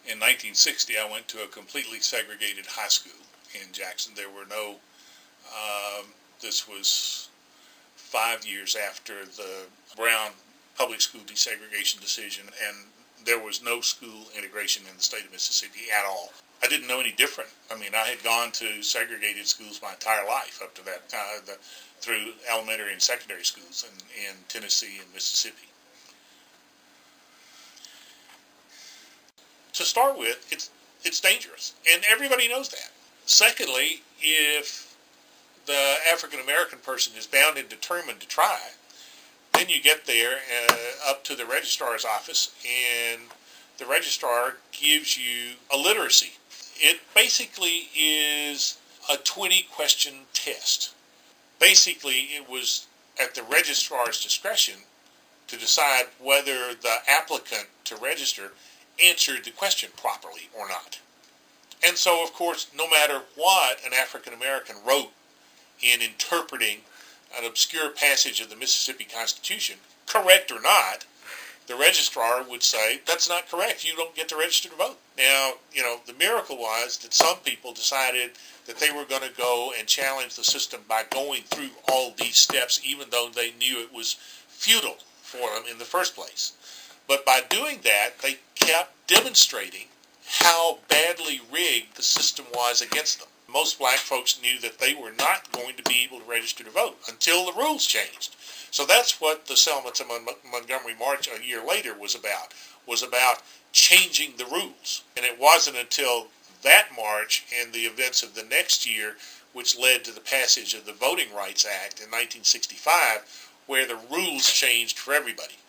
In 1960, I went to a completely segregated high school in Jackson. There were no, this was 5 years after the Brown public school desegregation decision, and there was no school integration in the state of Mississippi at all. I didn't know any different. I mean, I had gone to segregated schools my entire life up to that, through elementary and secondary schools in Tennessee and Mississippi. To start with, it's dangerous, and everybody knows that. Secondly, if the African American person is bound and determined to try, then you get there up to the registrar's office, and the registrar gives you a literacy. It basically is a 20-question test. Basically, it was at the registrar's discretion to decide whether the applicant to register answered the question properly or not. And so, of course, no matter what an African American wrote in interpreting an obscure passage of the Mississippi Constitution, correct or not, the registrar would say, that's not correct, you don't get to register to vote. Now, the miracle was that some people decided that they were going to go and challenge the system by going through all these steps, even though they knew it was futile for them in the first place. But by doing that, they kept demonstrating how badly rigged the system was against them. Most black folks knew that they were not going to be able to register to vote until the rules changed. So that's what the Selma to Montgomery March a year later was about changing the rules. And it wasn't until that march and the events of the next year, which led to the passage of the Voting Rights Act in 1965, where the rules changed for everybody.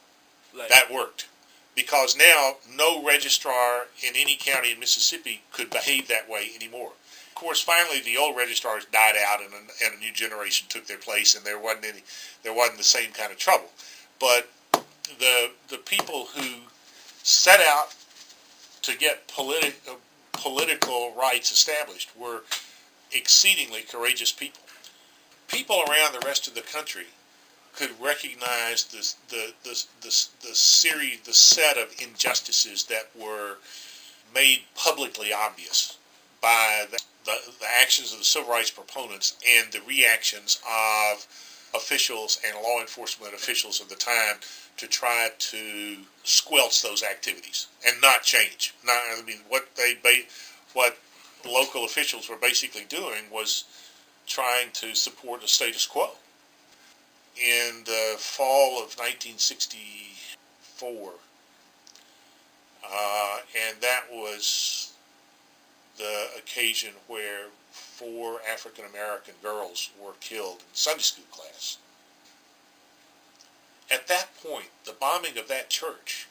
That worked. Because now no registrar in any county in Mississippi could behave that way anymore. Of course, finally the old registrars died out and a new generation took their place, and there wasn't the same kind of trouble. But the people who set out to get political rights established were exceedingly courageous people. People around the rest of the country could recognize the set of injustices that were made publicly obvious by the actions of the civil rights proponents and the reactions of officials and law enforcement officials of the time to try to squelch those activities and not change. What local officials were basically doing was trying to support the status quo. In the fall of 1964, and that was the occasion where 4 African American girls were killed in Sunday school class. At that point, the bombing of that church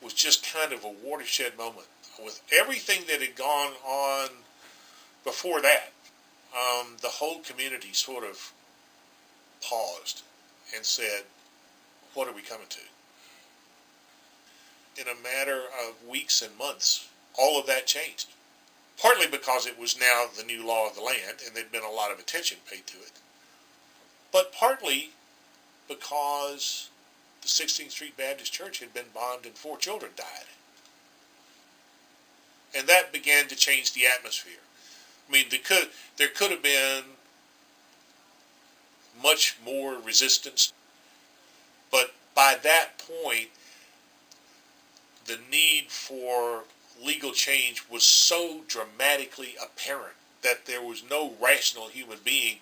was just kind of a watershed moment. With everything that had gone on before that, the whole community sort of paused and said, what are we coming to? In a matter of weeks and months, all of that changed. Partly because it was now the new law of the land and there'd been a lot of attention paid to it. But partly because the 16th Street Baptist Church had been bombed and 4 children died. And that began to change the atmosphere. I mean, there could have been much more resistance, but by that point, the need for legal change was so dramatically apparent that there was no rational human being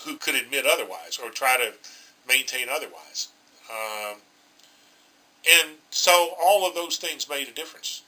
who could admit otherwise or try to maintain otherwise. And so all of those things made a difference.